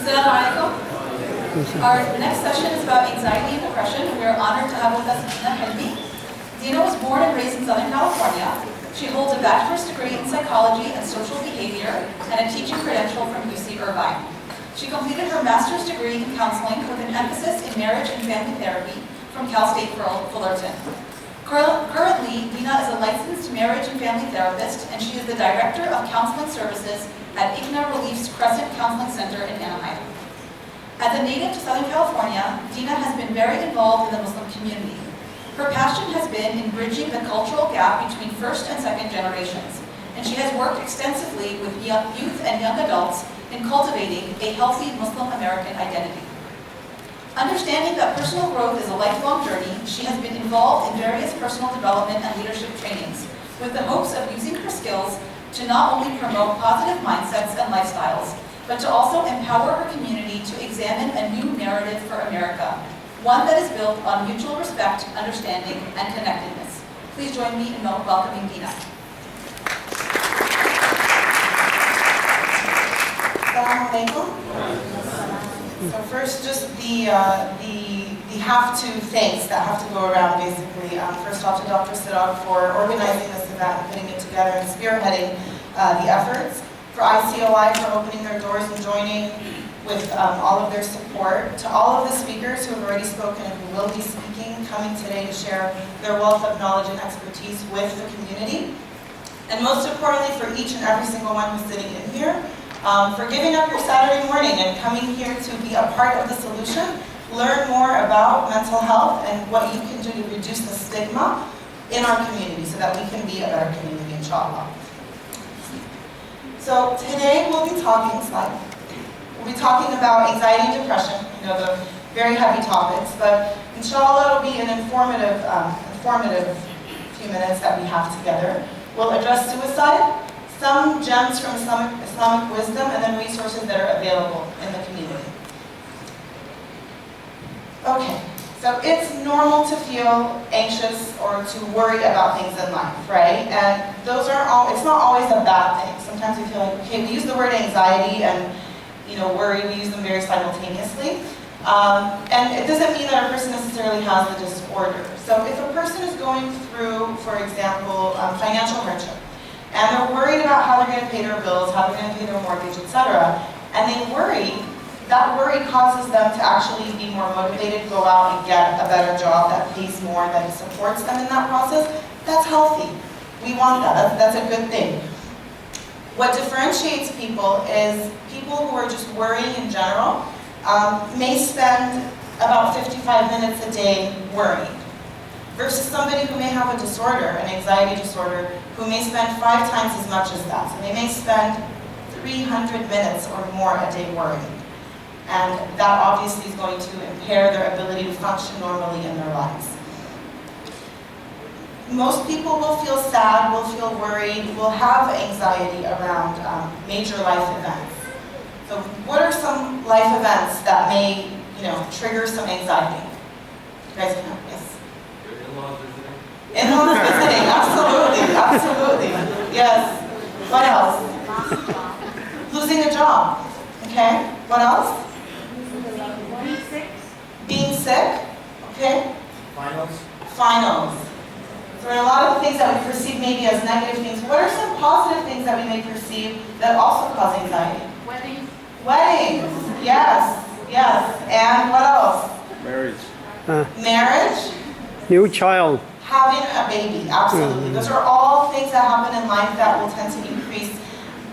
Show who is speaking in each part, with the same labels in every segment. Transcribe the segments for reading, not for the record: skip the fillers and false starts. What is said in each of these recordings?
Speaker 1: Assalamu alaikum. Our next session is about anxiety and depression, and we are honored to have with us Deana Helmy. Deana was born and raised in Southern California. She holds a bachelor's degree in psychology and social behavior and a teaching credential from UC Irvine. She completed her master's degree in counseling with an emphasis in marriage and family therapy from Cal State Fullerton. Currently, Deana is a licensed marriage and family therapist, and she is the Director of Counseling Services at IGNA Relief's Crescent Counseling Center in Anaheim. As a native to Southern California, Deana has been very involved in the Muslim community. Her passion has been in bridging the cultural gap between first and second generations, and she has worked extensively with youth and young adults in cultivating a healthy Muslim American identity. Understanding that personal growth is a lifelong journey, she has been involved in various personal development and leadership trainings with the hopes of using her skills to not only promote positive mindsets and lifestyles, but to also empower her community to examine a new narrative for America, one that is built on mutual respect, understanding, and connectedness. Please join me in welcoming Deana.
Speaker 2: Assalamu alaikum. So first, just the have-to thanks that have to go around, basically. First off to Dr. Sidog for organizing this event, putting it together, and spearheading the efforts. For ICOI for opening their doors and joining with all of their support. To all of the speakers who have already spoken and who will be speaking, coming today to share their wealth of knowledge and expertise with the community. And most importantly, for each and every single one who's sitting in here, for giving up your Saturday morning and coming here to be a part of the solution, learn more about mental health and what you can do to reduce the stigma in our community so that we can be a better community, inshallah. So today we'll be talking about anxiety and depression, the very heavy topics, but inshallah it'll be an informative few minutes that we have together. We'll address suicide, some gems from Islamic wisdom, and then resources that are available in the community. Okay, so it's normal to feel anxious or to worry about things in life, right? And it's not always a bad thing. Sometimes we feel like, okay, we use the word anxiety and worry, we use them very simultaneously. And it doesn't mean that a person necessarily has the disorder. So if a person is going through, for example, financial hardship, and they're worried about how they're going to pay their bills, how they're going to pay their mortgage, etc., and they worry, that worry causes them to actually be more motivated, go out and get a better job that pays more, that supports them in that process. That's healthy. We want that. That's a good thing. What differentiates people is people who are just worrying in general may spend about 55 minutes a day worrying, versus somebody who may have a disorder, an anxiety disorder, who may spend 5 times as much as that. So they may spend 300 minutes or more a day worrying. And that obviously is going to impair their ability to function normally in their lives. Most people will feel sad, will feel worried, will have anxiety around major life events. So what are some life events that may, trigger some anxiety? You guys can help, yes?
Speaker 3: In-laws visiting.
Speaker 2: In-laws visiting, absolutely. Yes. What else? Losing a job. Okay. What else? Being sick. Okay. Finals. So there are a lot of things that we perceive maybe as negative things. What are some positive things that we may perceive that also cause anxiety? Weddings. Yes. And what else? Marriage.
Speaker 4: New child.
Speaker 2: Having a baby, absolutely. Those are all things that happen in life that will tend to increase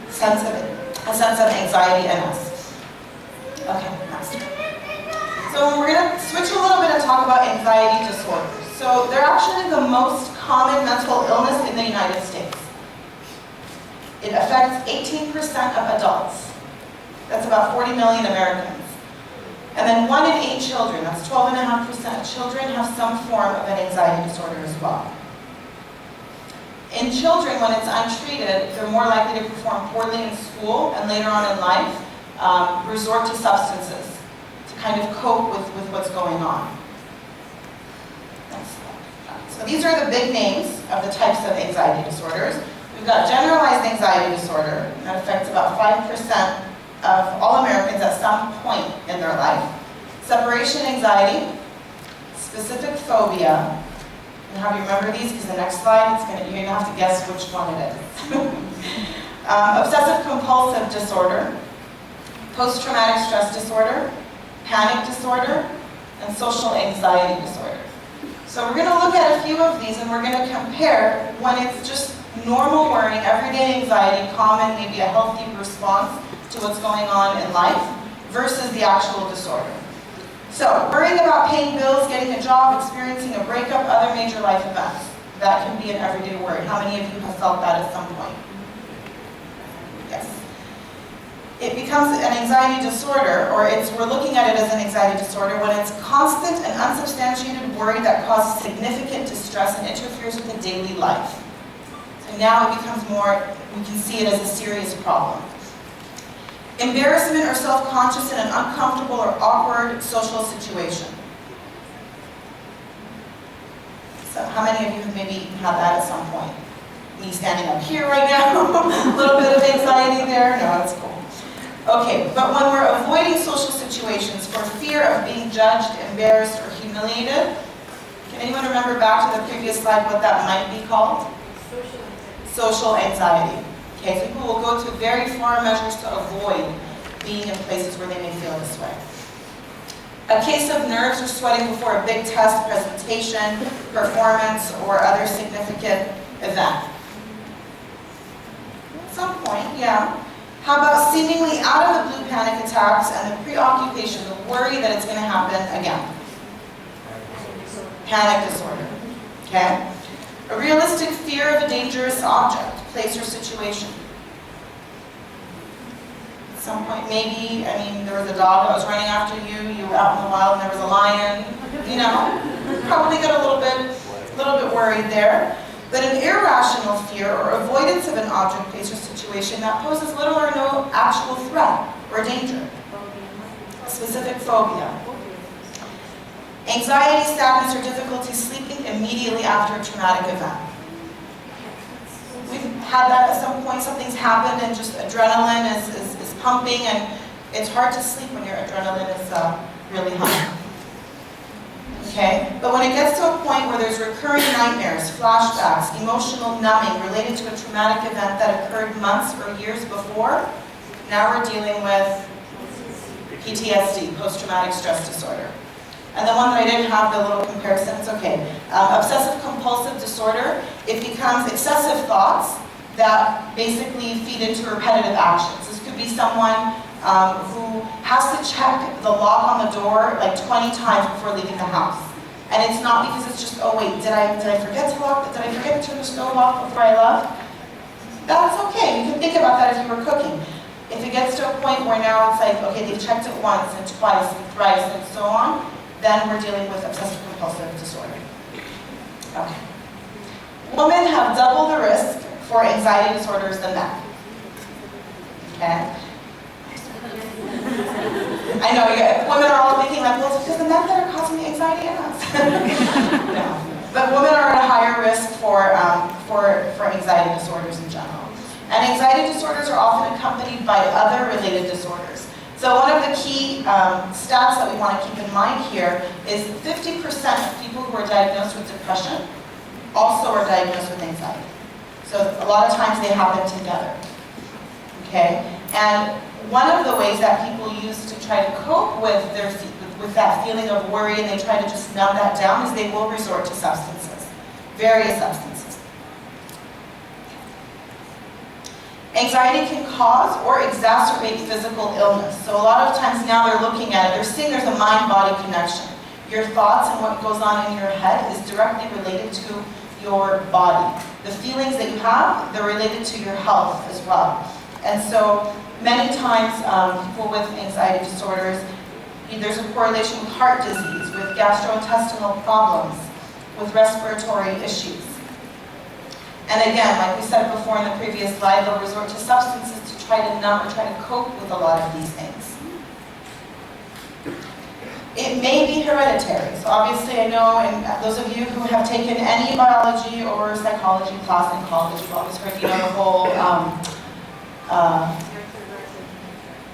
Speaker 2: a sense of anxiety in us. Okay, next. So we're going to switch a little bit and talk about anxiety disorders. So they're actually the most common mental illness in the United States. It affects 18% of adults. That's about 40 million Americans. And then 1 in 8 children, that's 12.5% of children, have some form of an anxiety disorder as well. In children, when it's untreated, they're more likely to perform poorly in school and later on in life, resort to substances to kind of cope with what's going on. Next slide. So these are the big names of the types of anxiety disorders. We've got generalized anxiety disorder, that affects about 5% of all Americans at some point in their life. Separation anxiety, specific phobia, and have you remember these because the next slide, you're going to have to guess which one it is. Obsessive compulsive disorder, post-traumatic stress disorder, panic disorder, and social anxiety disorder. So we're going to look at a few of these and we're going to compare when it's just normal worrying, everyday anxiety, common, maybe a healthy response to what's going on in life, versus the actual disorder. So, worrying about paying bills, getting a job, experiencing a breakup, other major life events. That can be an everyday worry. How many of you have felt that at some point? Yes. It becomes an anxiety disorder, or we're looking at it as an anxiety disorder when it's constant and unsubstantiated worry that causes significant distress and interferes with the daily life. So now it becomes more, we can see it as a serious problem. Embarrassment or self-conscious in an uncomfortable or awkward social situation. So how many of you have maybe had that at some point? Me standing up here right now, a little bit of anxiety there. No, it's cool. Okay, but when we're avoiding social situations for fear of being judged, embarrassed, or humiliated, can anyone remember back to the previous slide what that might be called? Social anxiety. Okay, so people will go to very far measures to avoid being in places where they may feel this way. A case of nerves or sweating before a big test, presentation, performance, or other significant event. At some point, yeah. How about seemingly out of the blue panic attacks and the preoccupation, the worry that it's going to happen again? Panic disorder. Okay? A realistic fear of a dangerous object, place, or situation. At some point, maybe, there was a dog that was running after you, you were out in the wild and there was a lion, probably got a little bit worried there. But an irrational fear or avoidance of an object, place, or situation that poses little or no actual threat or danger. Specific phobia. Anxiety, sadness, or difficulty sleeping immediately after a traumatic event. We've had that at some point, something's happened and just adrenaline is pumping and it's hard to sleep when your adrenaline is really high. Okay? But when it gets to a point where there's recurring nightmares, flashbacks, emotional numbing related to a traumatic event that occurred months or years before, now we're dealing with PTSD, post-traumatic stress disorder. And the one that I didn't have the little comparison, it's okay. Obsessive compulsive disorder, it becomes excessive thoughts that basically feed into repetitive actions. This could be someone who has to check the lock on the door like 20 times before leaving the house. And it's not because it's just, oh wait, did I forget to lock, did I forget to turn the stove off before I left? That's okay, you can think about that if you were cooking. If it gets to a point where now it's like, okay, they've checked it once and twice and thrice and so on, then we're dealing with obsessive compulsive disorder. Okay. Women have double the risk for anxiety disorders than men. Okay? I know, women are all thinking like, well, it's because the men that are causing the anxiety in us. No. But women are at a higher risk for anxiety disorders in general. And anxiety disorders are often accompanied by other related disorders. So one of the key stats that we want to keep in mind here is 50% of people who are diagnosed with depression also are diagnosed with anxiety. So a lot of times they happen together. Okay? And one of the ways that people use to try to cope with that feeling of worry and they try to just numb that down is they will resort to substances, various substances. Anxiety can cause or exacerbate physical illness. So a lot of times now they're looking at it, they're seeing there's a mind-body connection. Your thoughts and what goes on in your head is directly related to your body. The feelings that you have, they're related to your health as well. And so many times people with anxiety disorders, there's a correlation with heart disease, with gastrointestinal problems, with respiratory issues. And again, like we said before in the previous slide, they'll resort to substances to try to numb or try to cope with a lot of these things. It may be hereditary. So obviously I know, and those of you who have taken any biology or psychology class in college, you've always heard, the whole,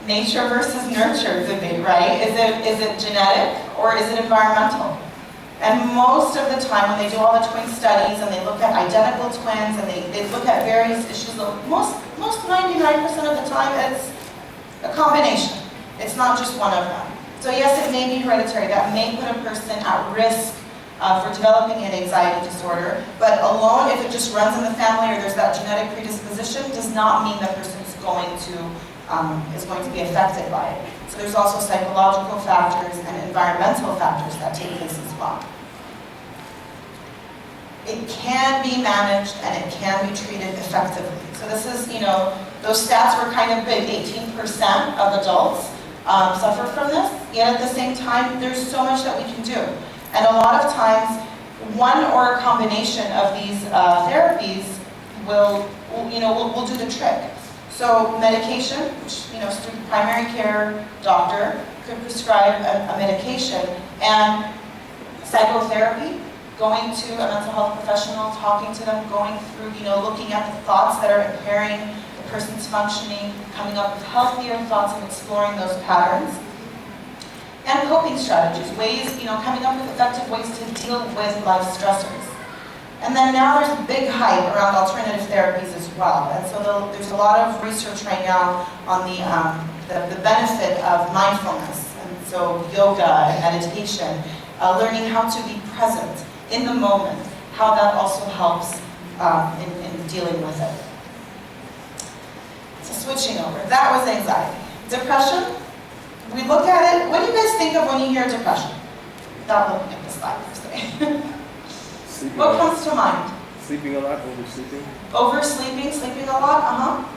Speaker 2: nature versus nurture debate, right? Is it genetic or is it environmental? And most of the time when they do all the twin studies and they look at identical twins and they look at various issues, most 99% of the time it's a combination. It's not just one of them. So yes, it may be hereditary. That may put a person at risk for developing an anxiety disorder, but alone, if it just runs in the family or there's that genetic predisposition, does not mean the person is going to be affected by it. So there's also psychological factors and environmental factors that take place as well. It can be managed and it can be treated effectively. So this is, those stats were kind of big. 18% of adults suffer from this, yet at the same time, there's so much that we can do. And a lot of times, one or a combination of these therapies will do the trick. So medication, which, primary care doctor could prescribe a medication, and psychotherapy, going to a mental health professional, talking to them, going through, looking at the thoughts that are impairing the person's functioning, coming up with healthier thoughts and exploring those patterns. And coping strategies, ways, coming up with effective ways to deal with life stressors. And then now there's a big hype around alternative therapies as well. And so there's a lot of research right now on the benefit of mindfulness. And so yoga and meditation, learning how to be present in the moment, how that also helps in dealing with it. So switching over, that was anxiety. Depression, we look at it, what do you guys think of when you hear depression? Without looking at the slide, per se. What comes to mind?
Speaker 3: Sleeping a lot, oversleeping.
Speaker 2: Oversleeping, sleeping a lot,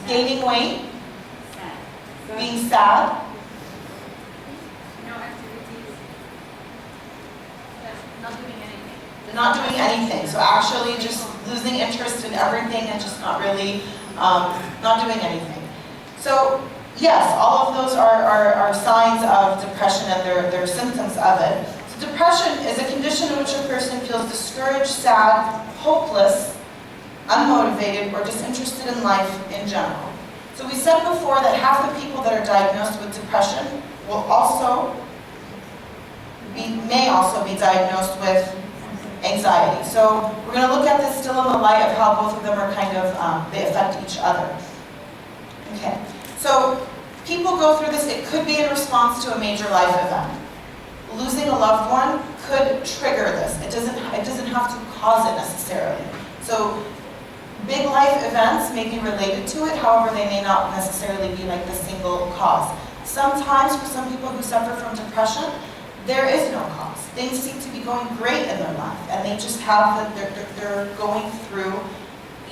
Speaker 2: Gaining weight. Being sad. Not doing anything. So actually just losing interest in everything and just not really, not doing anything. So yes, all of those are signs of depression and their symptoms of it. So depression is a condition in which a person feels discouraged, sad, hopeless, unmotivated, or disinterested in life in general. So we said before that half the people that are diagnosed with depression may also be diagnosed with anxiety. So we're going to look at this still in the light of how both of them are they affect each other. Okay, so people go through this. It could be in response to a major life event. Losing a loved one could trigger this. It doesn't have to cause it necessarily. So big life events may be related to it, however, they may not necessarily be like the single cause. Sometimes for some people who suffer from depression, there is no cause. Things seem to be going great in their life, and they just they're going through,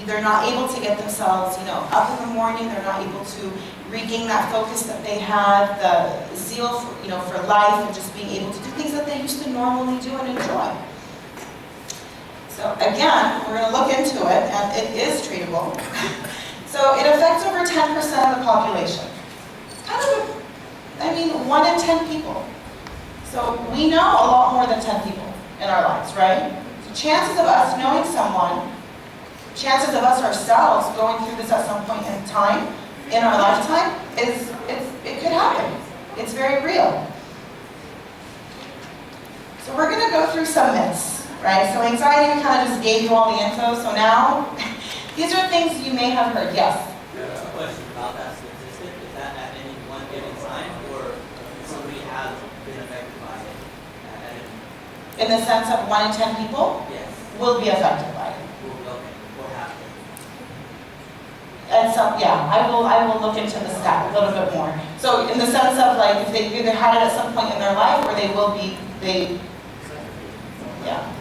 Speaker 2: they're not able to get themselves, up in the morning, they're not able to regain that focus that they had, the zeal for life, and just being able to do things that they used to normally do and enjoy. So again, we're going to look into it, and it is treatable. So it affects over 10% of the population. It's kind of, 1 in 10 people. So we know a lot more than 10 people in our lives, right? So chances of us knowing someone, chances of us ourselves going through this at some point in time, in our lifetime, it could happen. It's very real. So we're going to go through some myths, right? So anxiety, we kind of just gave you all the info. So now, these are things you may have heard. Yes?
Speaker 4: There's a question about that statistic. Is that at any one given time, or somebody has been affected by it at any?
Speaker 2: In the sense of 1 in 10 people?
Speaker 4: Yes.
Speaker 2: Will be affected by it.
Speaker 4: What happened?
Speaker 2: And so, yeah, I will look into the stat a little bit more. So in the sense of like, if they either had it at some point in their life, or they will be, yeah.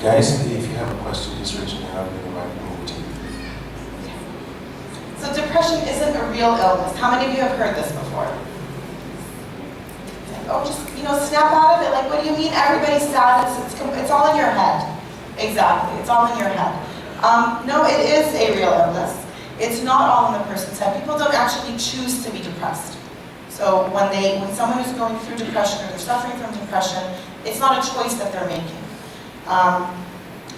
Speaker 5: Guys, if you have a question, just raise your hand. I'm going to invite them over to you.
Speaker 2: So depression isn't a real illness. How many of you have heard this before? Oh, just, snap out of it. Like, what do you mean everybody's sad? It's all in your head. Exactly, it's all in your head. No, it is a real illness. It's not all in the person's head. People don't actually choose to be depressed. So when someone is going through depression or they're suffering from depression, it's not a choice that they're making.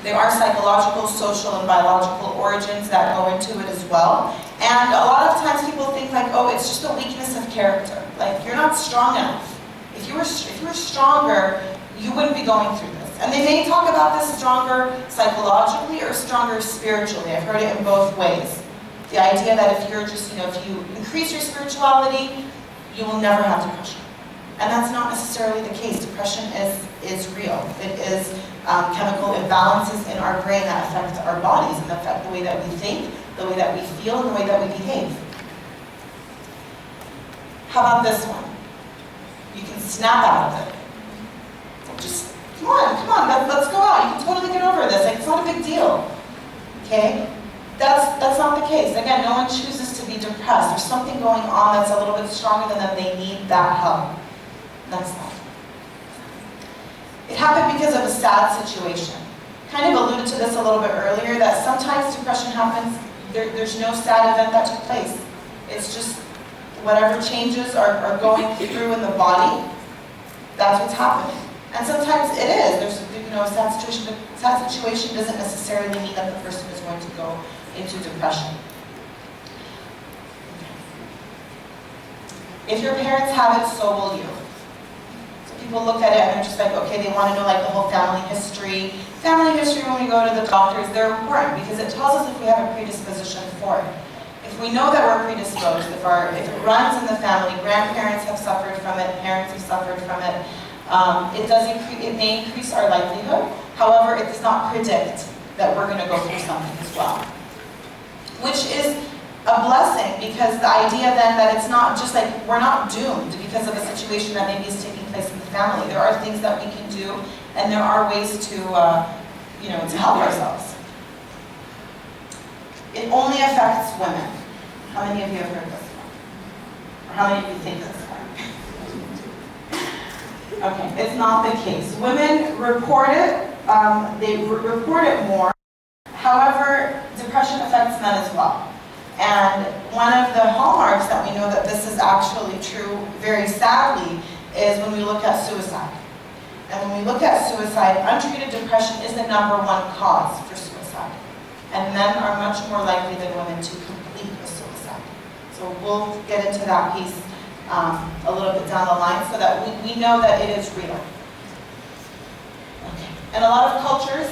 Speaker 2: There are psychological, social, and biological origins that go into it as well. And a lot of times people think like, oh, it's just a weakness of character. Like, you're not strong enough. If you were stronger, you wouldn't be going through this. And they may talk about this stronger psychologically or stronger spiritually. I've heard it in both ways. The idea that if you're just, if you increase your spirituality, you will never have depression. And that's not necessarily the case. Depression is real. It is chemical imbalances in our brain that affect our bodies and affect the way that we think, the way that we feel, and the way that we behave. How about this one? You can snap out of it. Just, come on, let's go out. You can totally get over this. Like, it's not a big deal. Okay? That's not the case. Again, no one chooses to be depressed. There's something going on that's a little bit stronger than them. They need that help. That's that. It happened because of a sad situation. Kind of alluded to this a little bit earlier, that sometimes depression happens, there's no sad event that took place. It's just whatever changes are going through in the body, that's what's happening. And sometimes it is. There's a sad situation, but sad situation doesn't necessarily mean that the person is going to go into depression. If your parents have it, so will you. So people look at it and they're just like, okay, they want to know like the whole family history. Family history, when we go to the doctors, they're important because it tells us if we have a predisposition for it. If we know that we're predisposed, if it runs in the family, grandparents have suffered from it, parents have suffered from it, it may increase our likelihood. However, it does not predict that we're going to go through something as well. Which is a blessing, because the idea then that it's not just like we're not doomed because of a situation that maybe is taking place in the family. There are things that we can do, and there are ways to help ourselves. It only affects women. How many of you have heard this one? Or how many of you think this one? Okay, it's not the case. Women report it, they report it more. However, depression affects men as well. And one of the hallmarks that we know that this is actually true, very sadly, is when we look at suicide. And when we look at suicide, untreated depression is the #1 cause for suicide. And men are much more likely than women to complete a suicide. So we'll get into that piece a little bit down the line so that we know that it is real. Okay. And a lot of cultures,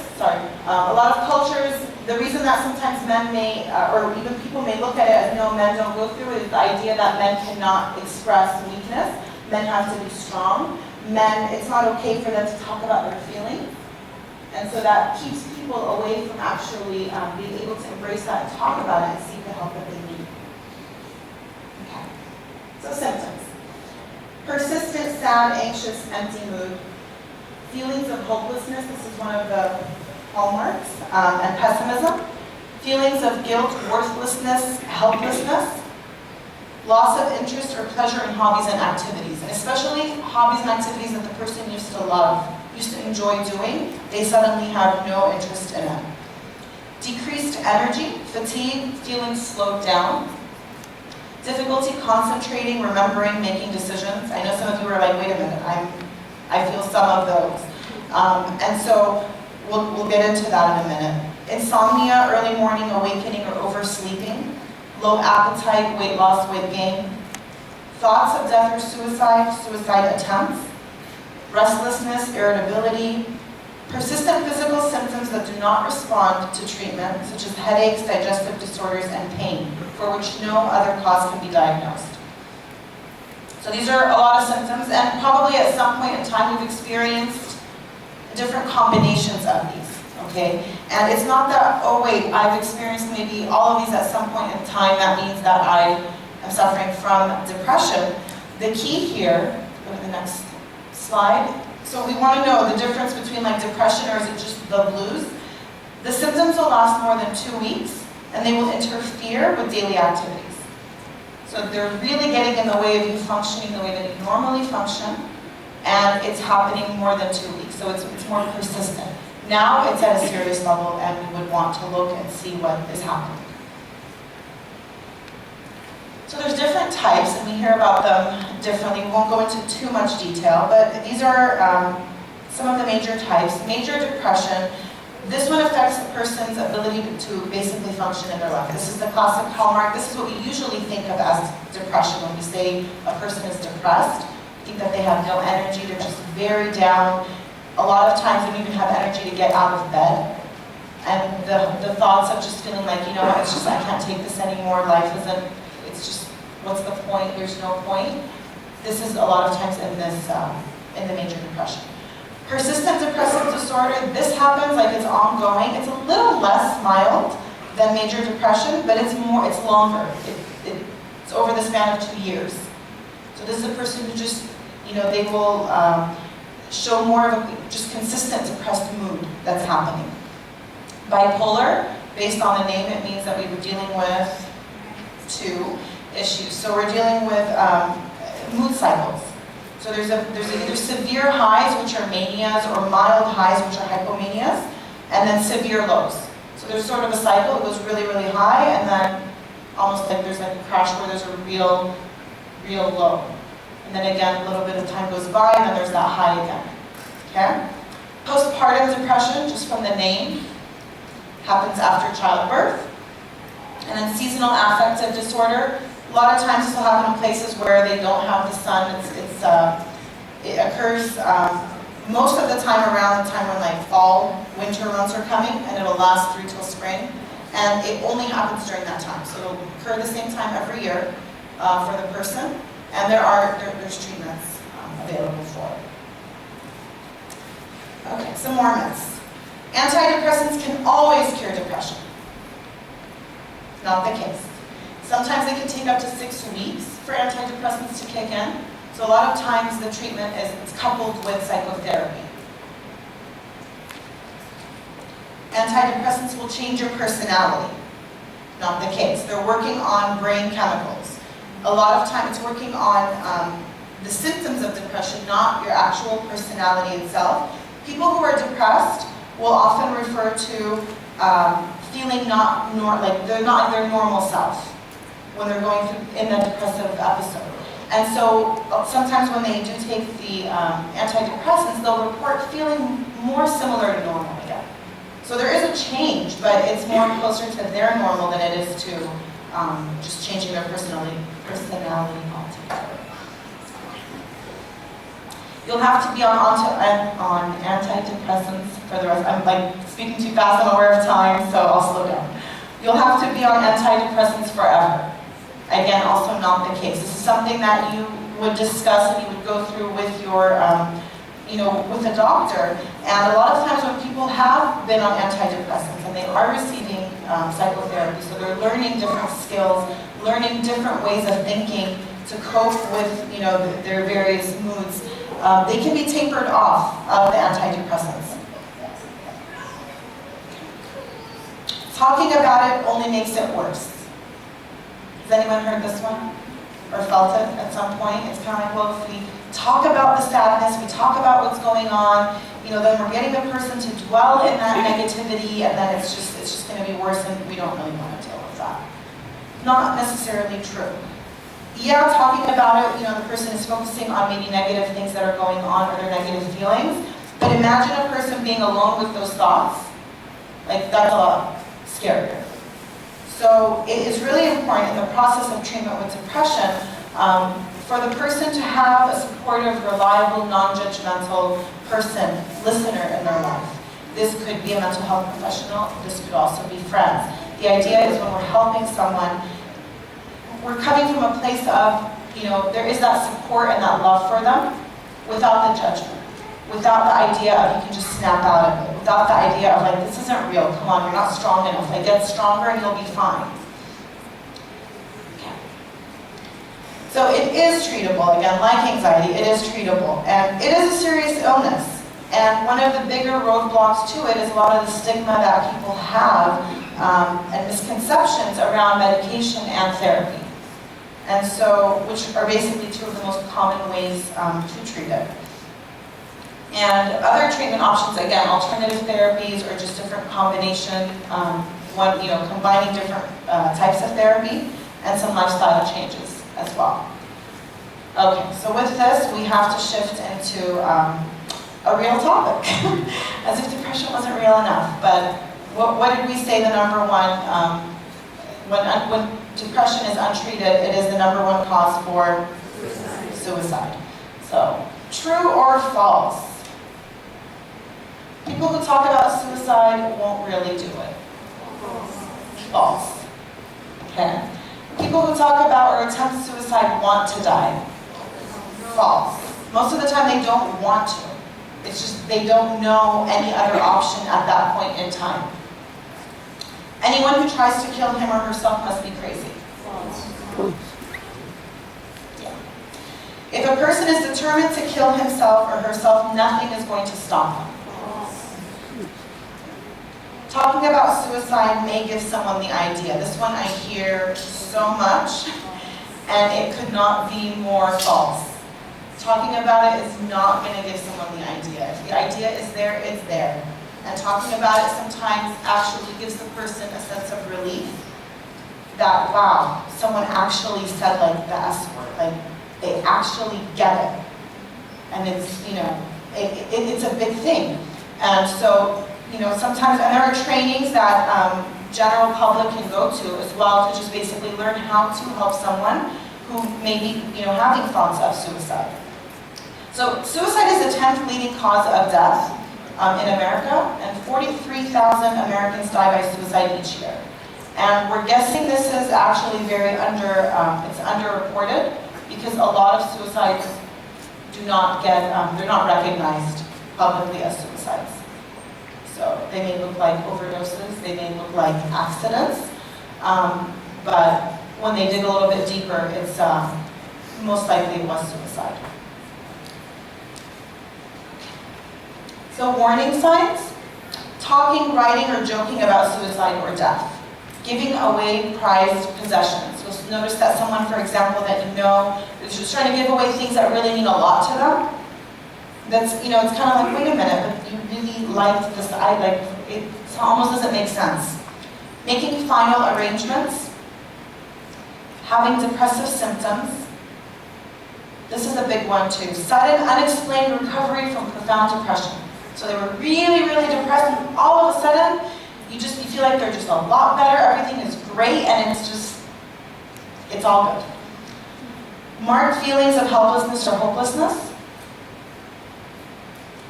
Speaker 2: the reason that sometimes men may, or even people may look at it as no, men don't go through it, is the idea that men cannot express weakness. Men have to be strong. Men, it's not okay for them to talk about their feelings. And so that keeps people away from actually being able to embrace that and talk about it and seek the help that they need. Okay. So symptoms. Persistent, sad, anxious, empty mood. Feelings of hopelessness, this is one of the hallmarks, and pessimism. Feelings of guilt, worthlessness, helplessness. Loss of interest or pleasure in hobbies and activities, and especially hobbies and activities that the person used to love, used to enjoy doing, they suddenly have no interest in it. Decreased energy, fatigue, feeling slowed down. Difficulty concentrating, remembering, making decisions. I know some of you are like, wait a minute, I feel some of those. And so we'll get into that in a minute. Insomnia, early morning awakening or oversleeping. Low appetite, weight loss, weight gain. Thoughts of death or suicide attempts. Restlessness, irritability. Persistent physical symptoms that do not respond to treatment, such as headaches, digestive disorders, and pain, for which no other cause can be diagnosed. So these are a lot of symptoms, and probably at some point in time we've experienced different combinations of these. Okay, and it's not that, oh wait, I've experienced maybe all of these at some point in time, that means that I am suffering from depression. The key here, go to the next slide. So we want to know the difference between like depression, or is it just the blues? The symptoms will last more than 2 weeks, and they will interfere with daily activities. So they're really getting in the way of you functioning the way that you normally function, and it's happening more than 2 weeks, so it's more persistent. Now it's at a serious level, and we would want to look and see what is happening. So there's different types, and we hear about them differently. We won't go into too much detail, but these are some of the major types. Major depression, This one affects the person's ability to basically function in their life. This is the classic hallmark. This is what we usually think of as depression. When we say a person is depressed, we think that they have no energy, they're just very down. A lot of times they don't even have energy to get out of bed. And the thoughts of just feeling like, you know what, it's just, I can't take this anymore, life isn't, it's just, what's the point, there's no point. This is a lot of times in this, in the major depression. Persistent depressive disorder, this happens like it's ongoing. It's a little less mild than major depression, but it's longer. It's over the span of 2 years. So this is a person who just, you know, they will show more of a just consistent depressed mood that's happening. Bipolar, based on the name, it means that we were dealing with 2 issues. So we're dealing with mood cycles. So there's either severe highs, which are manias, or mild highs, which are hypomanias, and then severe lows. So there's sort of a cycle. It goes really, really high, and then almost like there's like a crash where there's a real low. And then again, a little bit of time goes by, and then there's that high again. Okay? Postpartum depression, just from the name, happens after childbirth. And then seasonal affective disorder. A lot of times this will happen in places where they don't have the sun. It occurs most of the time around the time when like fall, winter months are coming, and it'll last through till spring. And it only happens during that time. So it'll occur the same time every year for the person. And there's treatments available for it. Okay, some more myths. Antidepressants can always cure depression. Not the case. Sometimes it can take up to 6 weeks for antidepressants to kick in. So a lot of times the treatment is coupled with psychotherapy. Antidepressants will change your personality. Not the case. They're working on brain chemicals. A lot of time it's working on the symptoms of depression, not your actual personality itself. People who are depressed will often refer to feeling like they're not their normal self when they're going through in a depressive episode. And so sometimes when they do take the antidepressants, they'll report feeling more similar to normal again. So there is a change, but it's more closer to their normal than it is to just changing their personality altogether. You'll have to be on antidepressants for the rest. I'm like speaking too fast, I'm aware of time, so I'll slow down. You'll have to be on antidepressants forever. Again, also not the case. This is something that you would discuss and you would go through with your, with a doctor. And a lot of times when people have been on antidepressants and they are receiving psychotherapy, so they're learning different skills, learning different ways of thinking to cope with, their various moods, they can be tapered off of the antidepressants. Talking about it only makes it worse. Has anyone heard this one? Or felt it at some point? It's kind of like, well, if we talk about the sadness, we talk about what's going on, then we're getting the person to dwell in that negativity, and then it's just going to be worse, and we don't really want to deal with that. Not necessarily true. Yeah, talking about it, the person is focusing on maybe negative things that are going on or their negative feelings, but imagine a person being alone with those thoughts. Like, that's a lot scarier. So it is really important in the process of treatment with depression for the person to have a supportive, reliable, non-judgmental person, listener in their life. This could be a mental health professional. This could also be friends. The idea is when we're helping someone, we're coming from a place of, there is that support and that love for them without the judgment, without the idea of you can just snap out of it, without the idea of like, this isn't real, come on, you're not strong enough, like get stronger and you'll be fine. Okay. So it is treatable, again, like anxiety, it is treatable, and it is a serious illness. And one of the bigger roadblocks to it is a lot of the stigma that people have and misconceptions around medication and therapy. And so, which are basically 2 of the most common ways to treat it. And other treatment options, again, alternative therapies or just different combination, combining different types of therapy and some lifestyle changes as well. Okay, so with this, we have to shift into a real topic, as if depression wasn't real enough. But what did we say the number one, when depression is untreated, it is the number one cause for suicide. So, true or false? People who talk about suicide won't really do it. False. Okay. People who talk about or attempt suicide want to die. False. Most of the time they don't want to. It's just they don't know any other option at that point in time. Anyone who tries to kill him or herself must be crazy. Yeah. If a person is determined to kill himself or herself, nothing is going to stop them. Talking about suicide may give someone the idea. This one I hear so much, and it could not be more false. Talking about it is not going to give someone the idea. If the idea is there, it's there. And talking about it sometimes actually gives the person a sense of relief that, wow, someone actually said like the S word, like they actually get it. And it's, you know, it's a big thing. And so, you know, sometimes, and there are trainings that general public can go to as well to just basically learn how to help someone who may be, you know, having thoughts of suicide. So suicide is the 10th leading cause of death in America, and 43,000 Americans die by suicide each year. And we're guessing this is actually very it's underreported because a lot of suicides do not get, they're not recognized publicly as suicides. So they may look like overdoses, they may look like accidents, but when they dig a little bit deeper, it's most likely it was suicide. So warning signs: talking, writing, or joking about suicide or death. Giving away prized possessions. You'll notice that someone, for example, that you know is just trying to give away things that really mean a lot to them. That's, you know, it's kind of like, wait a minute, but you really liked this, it almost doesn't make sense. Making final arrangements. Having depressive symptoms. This is a big one too. Sudden, unexplained recovery from profound depression. So they were really, really depressed, and all of a sudden, you feel like they're just a lot better, everything is great, and it's all good. Marked feelings of helplessness or hopelessness.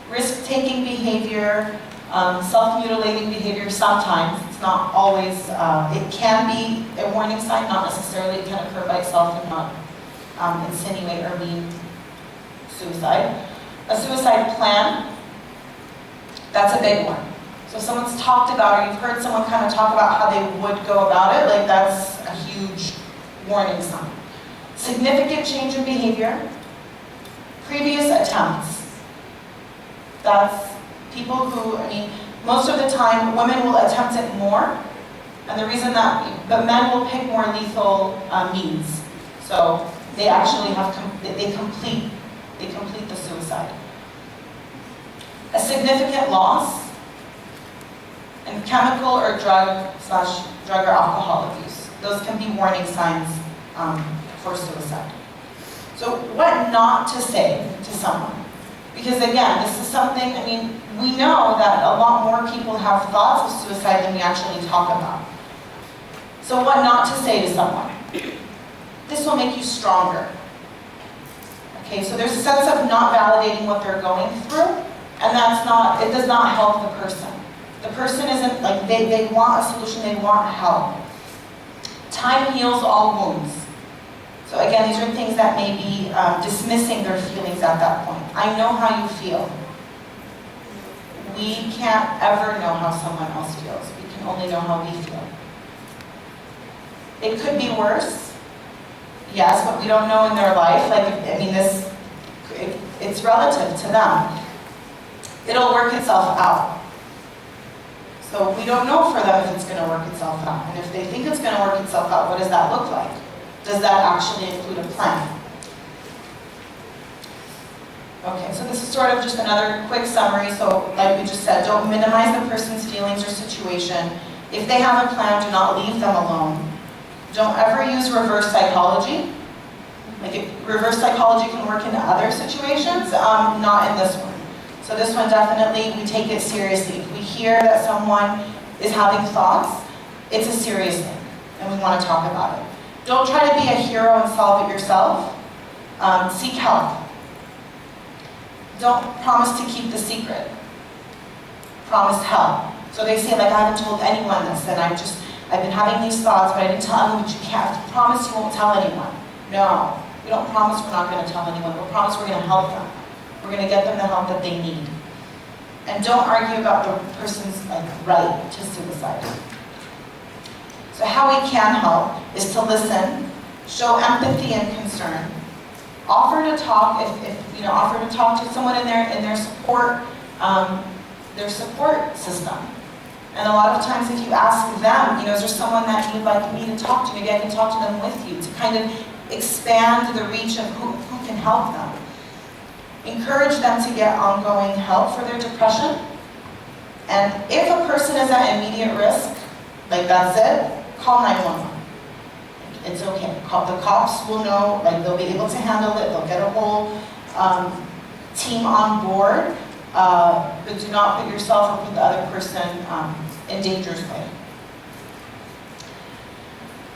Speaker 2: Risk-taking behavior, self-mutilating behavior sometimes. It's not always, it can be a warning sign, not necessarily. It can occur by itself and not insinuate or mean suicide. A suicide plan. That's a big one. So if someone's talked about, or you've heard someone kind of talk about how they would go about it, like that's a huge warning sign. Significant change in behavior. Previous attempts. That's people who, most of the time women will attempt it more, and the reason that, but men will pick more lethal means. So they actually have, they complete the suicide. A significant loss, and chemical or drug or alcohol abuse. Those can be warning signs for suicide. So what not to say to someone? Because again, this is something, we know that a lot more people have thoughts of suicide than we actually talk about. So what not to say to someone? This will make you stronger. Okay, so there's a sense of not validating what they're going through, and it does not help the person. The person isn't, like, they want a solution, they want help. Time heals all wounds. So again, these are things that may be dismissing their feelings at that point. I know how you feel. We can't ever know how someone else feels. We can only know how we feel. It could be worse. Yes, but we don't know in their life. It's relative to them. It'll work itself out. So we don't know for them if it's going to work itself out. And if they think it's going to work itself out, what does that look like? Does that actually include a plan? Okay, so this is sort of just another quick summary. So like we just said, don't minimize the person's feelings or situation. If they have a plan, do not leave them alone. Don't ever use reverse psychology. Reverse psychology can work in other situations, not in this one. So this one definitely, we take it seriously. If we hear that someone is having thoughts, it's a serious thing, and we want to talk about it. Don't try to be a hero and solve it yourself. Seek help. Don't promise to keep the secret. Promise help. So they say, like, I haven't told anyone this, and I've been having these thoughts, but I didn't tell anyone, but you can't. Promise you won't tell anyone. No, we don't promise we're not going to tell anyone. We promise we're going to help them. We're going to get them the help that they need. And don't argue about the person's right to suicide. So how we can help is to listen, show empathy and concern, offer to talk offer to talk to someone in their support system. And a lot of times, if you ask them, is there someone that you'd like me to talk to? Maybe I can talk to them with you to kind of expand the reach of who can help them. Encourage them to get ongoing help for their depression. And if a person is at immediate risk, like that's it, call 911. It's okay. The cops will know, they'll be able to handle it. They'll get a whole team on board, but do not put yourself or put the other person in danger's way.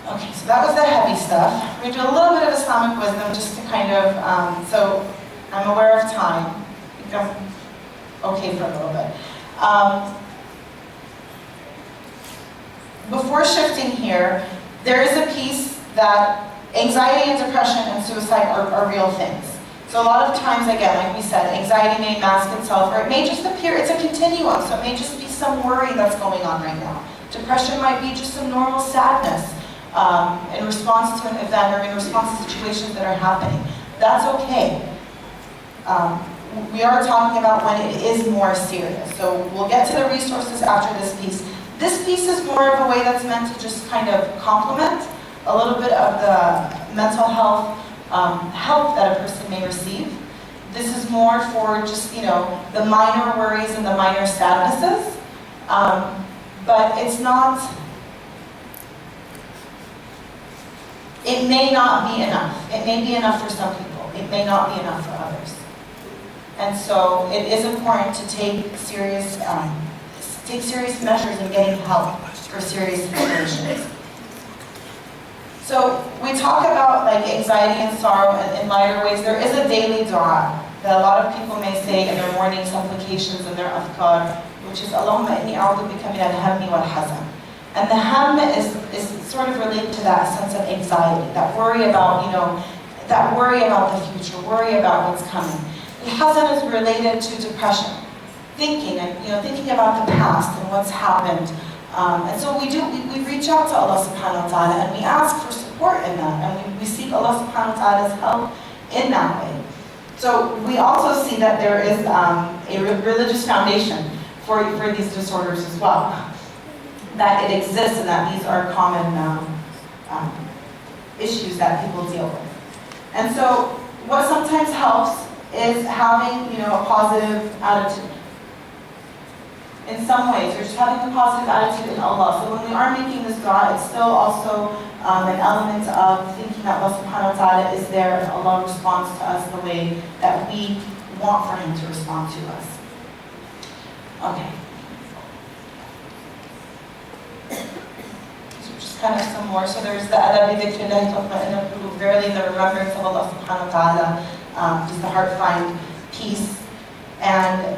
Speaker 2: Okay, so that was the heavy stuff. We're going to do a little bit of Islamic wisdom just to kind of, so I'm aware of time. I think I'm okay for a little bit. Before shifting here, there is a piece that anxiety and depression and suicide are real things. So a lot of times, again, like we said, anxiety may mask itself, or it may just appear, it's a continuum, so it may just be some worry that's going on right now. Depression might be just some normal sadness in response to an event or in response to situations that are happening. That's okay. We are talking about when it is more serious. So we'll get to the resources after this piece. This piece is more of a way that's meant to just kind of complement a little bit of the mental health help that a person may receive. This is more for just, the minor worries and the minor sadnesses. But it's not, it may not be enough. It may be enough for some people. It may not be enough for others. And so it is important to take serious measures in getting help for serious situations. So we talk about anxiety and sorrow in lighter ways. There is a daily dua that a lot of people may say in their morning supplications and their adhkar, which is Allahumma inni a'udhu bika min al-hammi wal-hazan. And the ham is sort of related to that sense of anxiety, that worry about, the future, worry about what's coming. Hazan is related to depression, thinking about the past and what's happened. And so we reach out to Allah subhanahu wa ta'ala and we ask for support in that, and we seek Allah subhanahu wa ta'ala's help in that way. So we also see that there is a religious foundation for these disorders as well, that it exists and that these are common issues that people deal with. And so what sometimes helps is having, a positive attitude. In some ways, you're just having a positive attitude in Allah. So when we are making this dua, it's still also an element of thinking that Allah subhanahu wa ta'ala is there and Allah responds to us the way that we want for Him to respond to us. Okay. So just kind of some more. So there's the adab bi dhikrillahi tatma'innu qulub, verily the remembrance of Allah subhanahu wa ta'ala. Does the heart find peace? And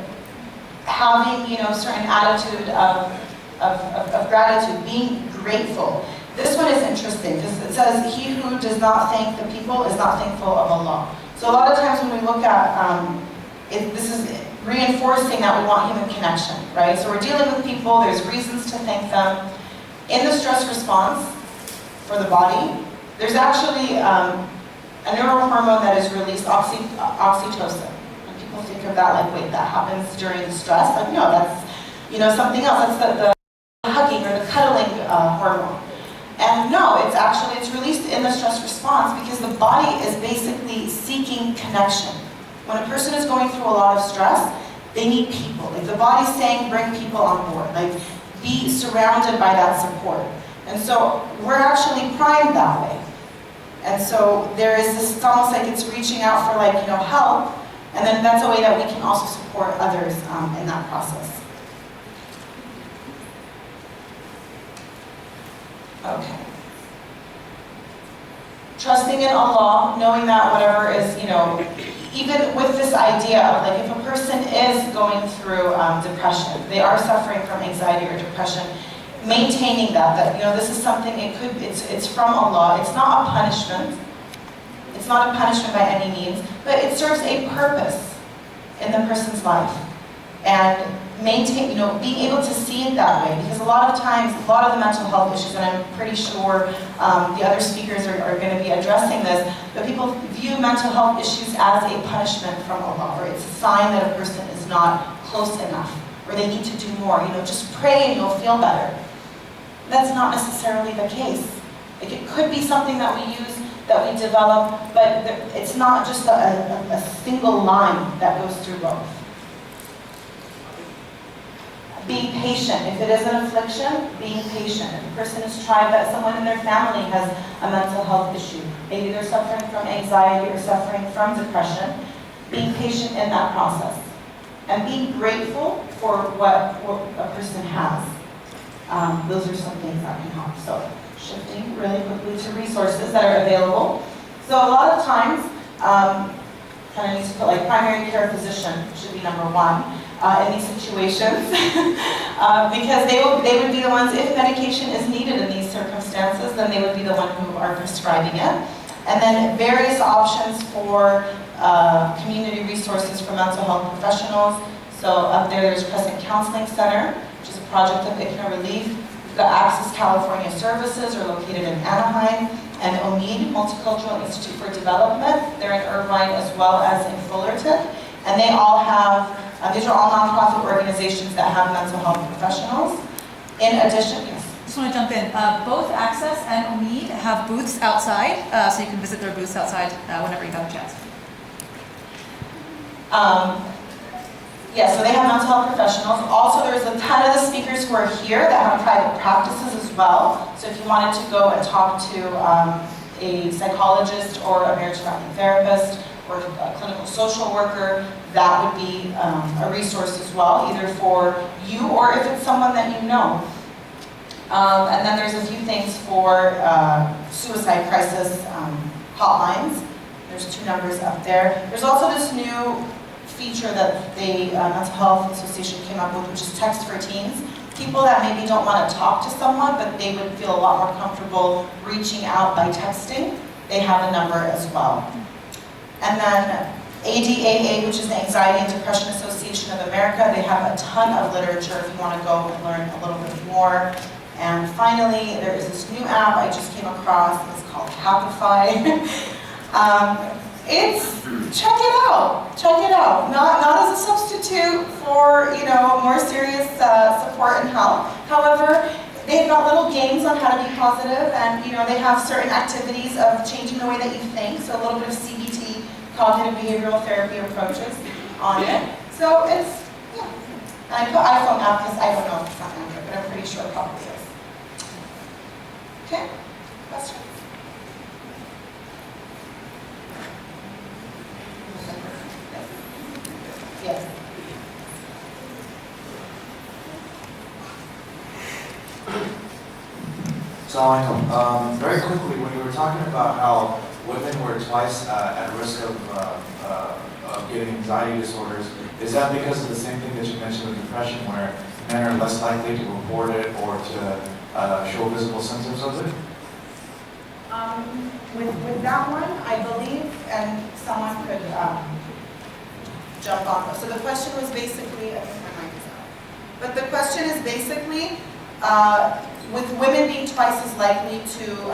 Speaker 2: having, certain attitude of gratitude, being grateful. This one is interesting because it says, he who does not thank the people is not thankful of Allah. So a lot of times when we look at, this is reinforcing that we want human connection, right? So we're dealing with people, there's reasons to thank them. In the stress response for the body, there's actually a neurohormone that is released, oxytocin. People think of that wait, that happens during stress. No, that's, something else. That's the hugging or the cuddling hormone. And no, it's released in the stress response because the body is basically seeking connection. When a person is going through a lot of stress, they need people. The body's saying, bring people on board. Be surrounded by that support. And so we're actually primed that way. And so there is this, it's almost like it's reaching out for help. And then that's a way that we can also support support others in that process. Okay. Trusting in Allah, knowing that whatever is, even with this idea of like if a person is going through depression, they are suffering from anxiety or depression, maintaining that this is something, it's from Allah, it's not a punishment. It's not a punishment by any means, but it serves a purpose in the person's life. And being able to see it that way, because a lot of times, a lot of the mental health issues, and I'm pretty sure the other speakers are going to be addressing this, but people view mental health issues as a punishment from Allah, or it's a sign that a person is not close enough, or they need to do more. Just pray and you'll feel better. That's not necessarily the case. Like, it could be something that we use, that we develop, but it's not just a single line that goes through both. Being patient. If it is an affliction, being patient. If a person has tried that, someone in their family has a mental health issue, maybe they're suffering from anxiety or suffering from depression, being patient in that process. And being grateful for what a person has. Those are some things that can help. So, shifting really quickly to resources that are available. So a lot of times, kind of need to put like primary care physician should be number one in these situations, because they would be the ones, if medication is needed in these circumstances, then they would be the one who are prescribing it. And then various options for community resources for mental health professionals. So up there's Crescent Counseling Center, which is a project of ICNA Relief. We've got Access California Services, are located in Anaheim, and OMED, Multicultural Institute for Development. They're in Irvine as well as in Fullerton. And they all have, these are all nonprofit organizations that have mental health professionals. In addition, yes.
Speaker 1: I just want to jump in. Both Access and OMED have booths outside, so you can visit their booths outside whenever you have a chance.
Speaker 2: Yeah, so they have mental health professionals. Also, there's a ton of the speakers who are here that have private practices as well. So if you wanted to go and talk to a psychologist or a marriage counseling therapist or a clinical social worker, that would be a resource as well, either for you or if it's someone that you know. And then there's a few things for suicide crisis hotlines. There's 2 numbers up there. There's also this new feature that the Mental Health Association came up with, which is Text for Teens. People that maybe don't want to talk to someone, but they would feel a lot more comfortable reaching out by texting, they have a number as well. And then ADAA, which is the Anxiety and Depression Association of America, they have a ton of literature if you want to go and learn a little bit more. And finally, there is this new app I just came across. It's called Happify. Check it out. Check it out. Not as a substitute for more serious support and help. However, they've got little games on how to be positive, and they have certain activities of changing the way that you think. So a little bit of CBT, cognitive behavioral therapy approaches on it. So it's And I put iPhone app because I don't know if it's not Android, but I'm pretty sure it probably is. Okay, questions? Yes.
Speaker 6: Assalamualaikum. Very quickly, when you were talking about how women were twice at risk of getting anxiety disorders, is that because of the same thing that you mentioned with depression, where men are less likely to report it or to show visible symptoms of it?
Speaker 2: With that one, I believe, and someone could jump on. So the question was basically, I think my mic is out. But the question is basically, with women being twice as likely to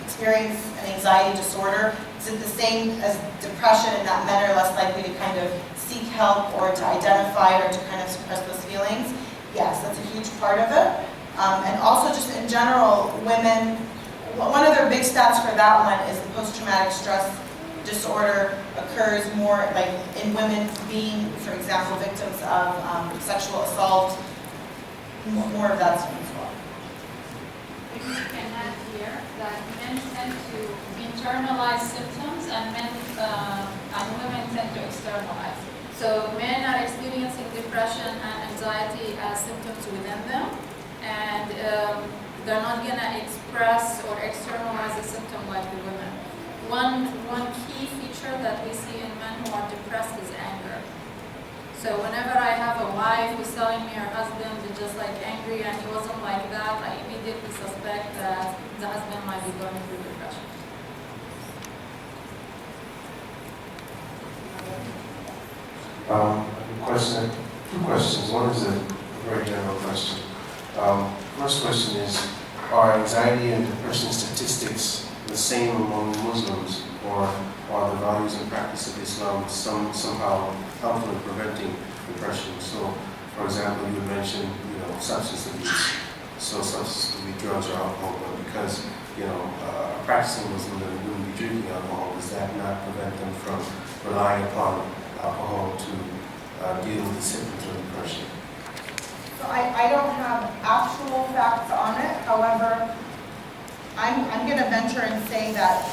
Speaker 2: experience an anxiety disorder, is it the same as depression in that men are less likely to kind of seek help or to identify or to kind of suppress those feelings? Yes, that's a huge part of it. And also just in general, women, one of their big stats for that one is the post-traumatic stress disorder occurs more like in women being, for example, victims of sexual assault. More of that's as well.
Speaker 7: We can add here that men tend to internalize symptoms and women tend to externalize. So men are experiencing depression and anxiety as symptoms within them, and they're not gonna express or externalize a symptom like the women. One key feature that we see in men who are depressed is anger. So whenever I have a wife who's telling me her husband is just like angry and he wasn't like that, I immediately suspect that the husband might be going through depression.
Speaker 5: Question, two questions. One is a very general question. First question is, are anxiety and depression statistics the same among Muslims, or are the values and practice of Islam somehow helpful in preventing depression? So, for example, you mentioned, substance abuse. So substance could be drugs or alcohol, but because, a practicing Muslim that wouldn't be drinking alcohol, does that not prevent them from relying upon alcohol to deal with the symptoms of depression?
Speaker 2: So I don't have actual facts on it. However, I'm going to venture and say that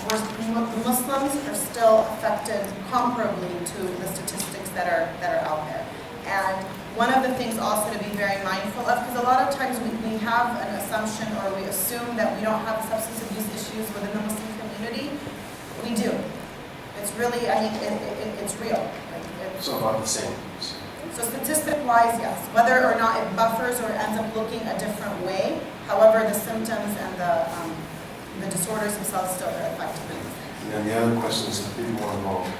Speaker 2: Muslims are still affected comparably to the statistics that are out there. And one of the things also to be very mindful of, because a lot of times we have an assumption or we assume that we don't have substance abuse issues within the Muslim community. We do. It's really, it's real.
Speaker 5: So about the same.
Speaker 2: So statistic-wise, yes. Whether or not it buffers or ends up looking a different way, however, the symptoms and the disorders themselves still are affected.
Speaker 5: And then the other question is a bit more involved.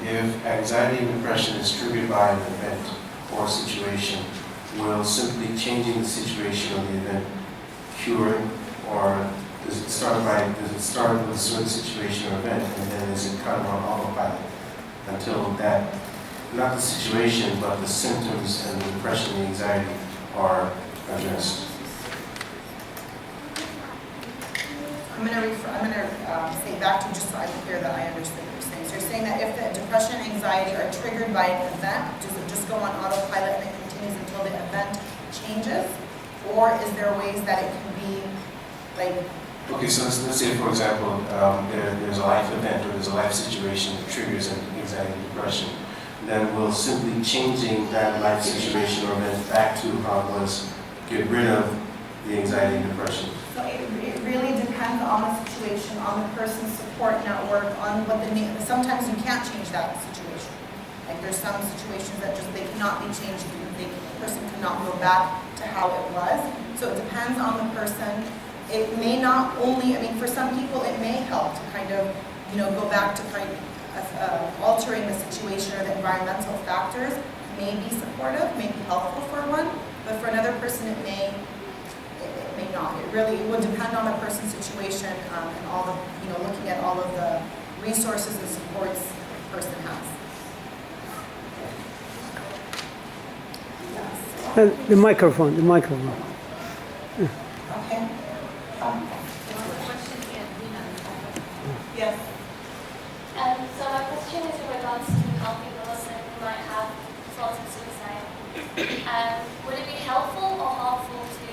Speaker 5: If anxiety and depression is triggered by an event or situation, will simply changing the situation or the event cure it, or does it start with a certain situation or event, and then is it kind of on autopilot until that, not the situation, but the symptoms and the depression and anxiety are addressed?
Speaker 2: I'm going to say back to you just so I'm clear that I understand what you're saying. So you're saying that if the depression and anxiety are triggered by an event, does it just go on autopilot and it continues until the event changes? Or is there ways that it can be like...
Speaker 5: Okay, so let's say, for example, there's a life event or there's a life situation that triggers an anxiety and depression. Then will simply changing that life situation or event back to how it was get rid of the anxiety and depression?
Speaker 2: So it really depends on the situation, on the person's support network, on what the need. Sometimes you can't change that situation. Like there's some situations that just they cannot be changed. The person cannot go back to how it was. So it depends on the person. It may not only, for some people it may help to kind of, go back to kind of altering the situation or the environmental factors may be supportive, may be helpful for one, but for another person it may not. It really would depend on the person's situation and all the, looking at all of the resources and supports the person has. Yes.
Speaker 8: The microphone.
Speaker 2: Okay.
Speaker 7: Question here, Deana.
Speaker 2: Yes.
Speaker 9: So my question is in regards to helping the Muslim who might have thoughts of suicide. Would it be helpful or harmful to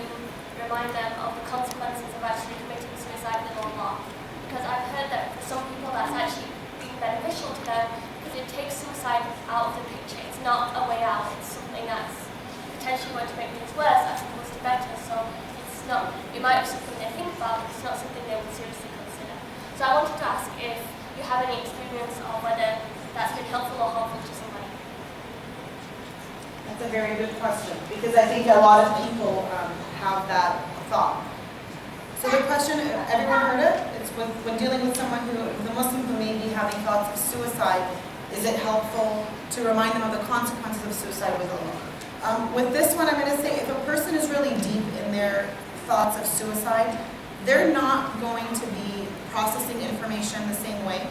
Speaker 9: remind them of the consequences of actually committing suicide with Allah? Because I've heard that for some people that's actually been beneficial to them because it takes suicide out of the picture. It's not a way out, it's something that's potentially going to make things worse as opposed to better. So it's not, it might be something they think about, but it's not something they would seriously consider. So I wanted to ask if you have any experience of whether that's been helpful or harmful to somebody.
Speaker 2: That's a very good question because I think a lot of people have that thought. So the question, everyone heard it? It's when dealing with someone the Muslim who may be having thoughts of suicide, is it helpful to remind them of the consequences of suicide with Allah? With this one, I'm going to say if a person is really deep in their thoughts of suicide, they're not going to be processing information the same way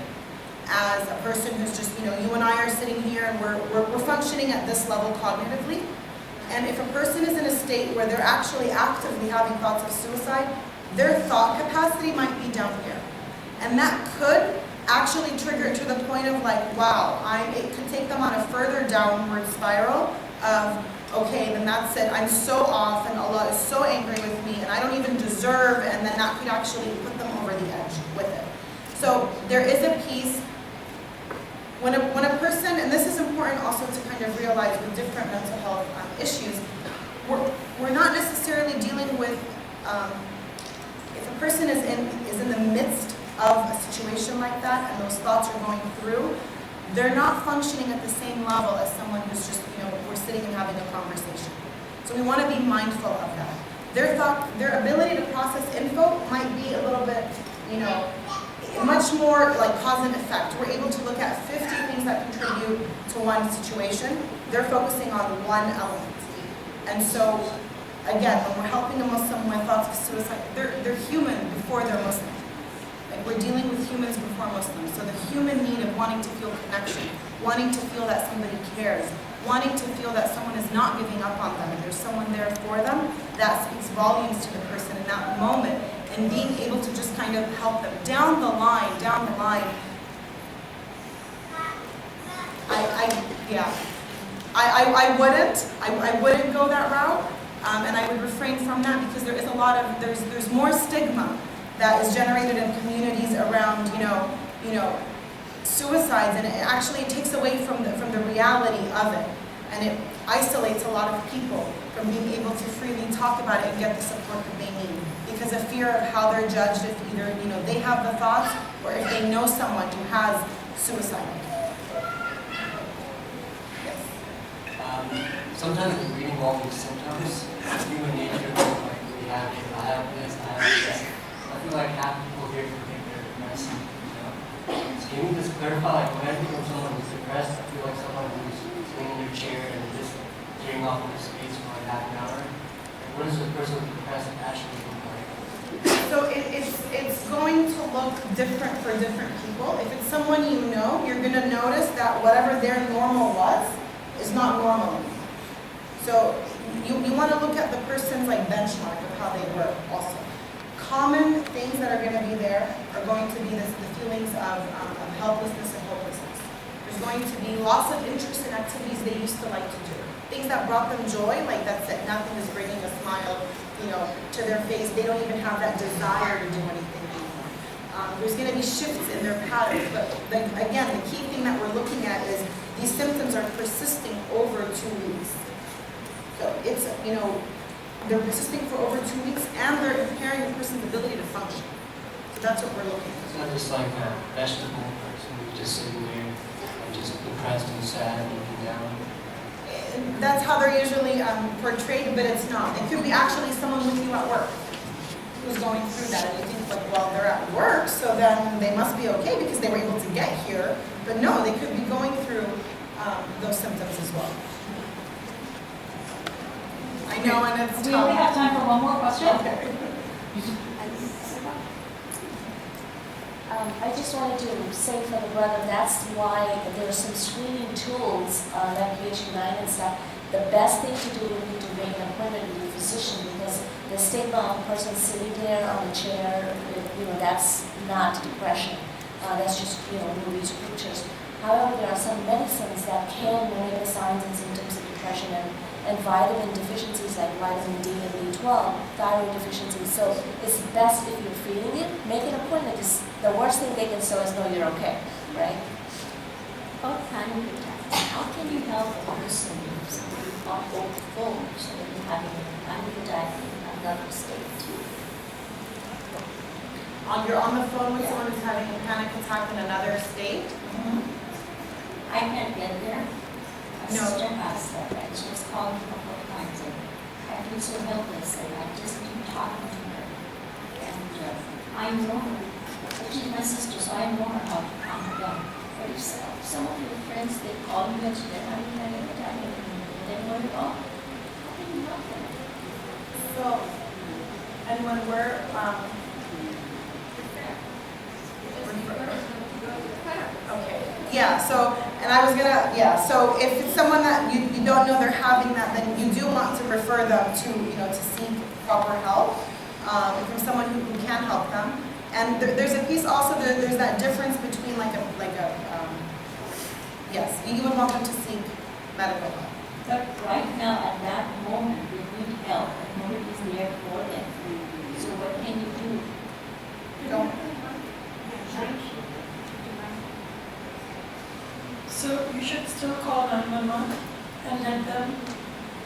Speaker 2: as a person who's just, you and I are sitting here and we're functioning at this level cognitively. And if a person is in a state where they're actually actively having thoughts of suicide, their thought capacity might be down here. And that could actually trigger to the point of like, wow, it could take them on a further downward spiral of, okay, then that's it, I'm so off and Allah is so angry with me and I don't even deserve, and then that could actually put them over the edge with it. So there is a piece, when a person, and this is important also to kind of realize with different mental health issues, we're not necessarily dealing with, if a person is in the midst of a situation like that and those thoughts are going through, they're not functioning at the same level as someone who's just, we're sitting and having a conversation. So we want to be mindful of that. Their ability to process info might be a little bit, much more like cause and effect. We're able to look at 50 things that contribute to one situation. They're focusing on one element. And so, again, when we're helping a Muslim with thoughts of suicide, they're human before they're Muslim. Like, we're dealing with humans before Muslims. So the human need of wanting to feel connection, wanting to feel that somebody cares, wanting to feel that someone is not giving up on them and there's someone there for them, that speaks volumes to the person in that moment. And being able to just kind of help them down the line, I wouldn't go that route, and I would refrain from that because there is there's more stigma that is generated in communities around, suicides, and it takes away from the reality of it, and it isolates a lot of people from being able to freely talk about it and get the support that they need because of fear of how they're judged if either they have the thoughts or if they know someone who has suicide. Yes.
Speaker 8: Sometimes when reading all these symptoms, human nature, like we have this, I have this. I feel like half people here think they're depressed. So can you just clarify, like when I think of someone who's depressed, I feel like someone who's sitting in their chair and just getting off in the space for like half an hour. Like, what does a person with depressed actually look like?
Speaker 2: So it's going to look different for different people. If it's someone you know, you're going to notice that whatever their normal was is not normal anymore. So you want to look at the person's like benchmark of how they work also. Common things that are going to be there are going to be the feelings of helplessness and hopelessness. There's going to be loss of interest in activities they used to like to do. Things that brought them joy, like that's it, nothing is bringing a smile, to their face. They don't even have that desire to do anything anymore. There's going to be shifts in their patterns, but again, the key thing that we're looking at is these symptoms are persisting over 2 weeks. So it's, they're persisting for over 2 weeks and they're impairing a person's ability to function. So that's what we're looking at.
Speaker 8: It's not just like a vegetable person who's just sitting there and just depressed and sad and looking down.
Speaker 2: That's how they're usually portrayed, but it's not. It could be actually someone with you at work who's going through that, and you think, like, well, they're at work, so then they must be okay because they were able to get here. But no, they could be going through those symptoms as well. I know, and it's tough.
Speaker 1: We only have time for one more question.
Speaker 2: Okay.
Speaker 10: I just wanted to say for the brother, that's why there are some screening tools like PHQ-9 and stuff. The best thing to do would be to make an appointment with a physician because the stigma of a person sitting there on a chair, that's not depression. That's just, movies or pictures. However, there are some medicines that can mimic the signs and symptoms of depression and vitamin deficiencies like vitamin D and B12, thyroid deficiencies. So it's best if you're feeling it, make an appointment. The worst thing they can say is, no, you're okay, right?
Speaker 11: How can you help a person who's on both phones and having panic attack in another state?
Speaker 2: You're on the phone with someone who's having a panic attack in another state?
Speaker 11: I can't get there. My
Speaker 2: No.
Speaker 11: sister has that, and she was calling a couple of times, and I feel so helpless, and I just keep talking to her. And I know her, but she's my sister, so I know her how to calm her down. But if some of your friends, they call you and they're having panic attack, and they worry about, how can you help them?
Speaker 2: So, and when we're, okay, yeah, so, and I was gonna, so if it's someone that you don't know they're having that, then you do want to refer them to, to seek proper help from someone who can help them. And there's a piece also, there's that difference between yes, you would want them to seek medical help.
Speaker 11: But right now, at that moment, they need help, and nobody's there for them. So what can you do?
Speaker 12: should still call 911 and let them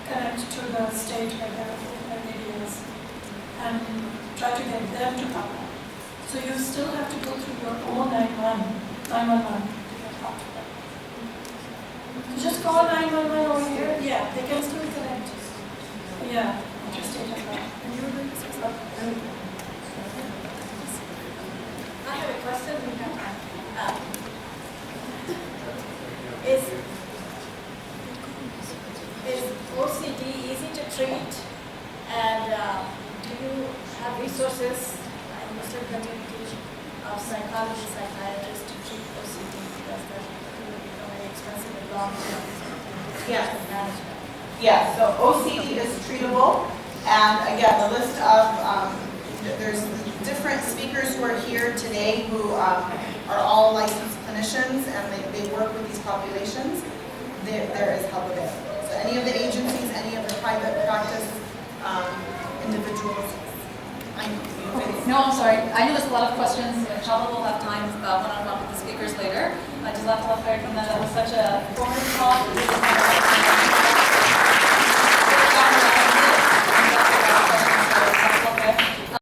Speaker 12: connect to the state where their lady is and try to get them to come out. So you still have to go through your own 911 to get help to them. So just call 911 over here. Yeah, they can still connect. Yeah, interesting as well. And you were doing this stuff.
Speaker 13: I have a question. We have time. Is OCD easy to treat? And do you have resources in the certain community of psychologists, psychiatrists to treat OCD? Because that could become very expensive and long-term
Speaker 2: Yes.
Speaker 13: management.
Speaker 2: Yeah, so OCD is treatable, and again, the list of, there's different speakers who are here today who are all licensed clinicians, and they work with these populations. There is help available. So any of the agencies, any of the private practice individuals, I know.
Speaker 1: Okay, no, I'm sorry. I know there's a lot of questions. Inshallah, we'll have time one-on-one with the speakers later. I just want to clarify from that. That was such a informative talk.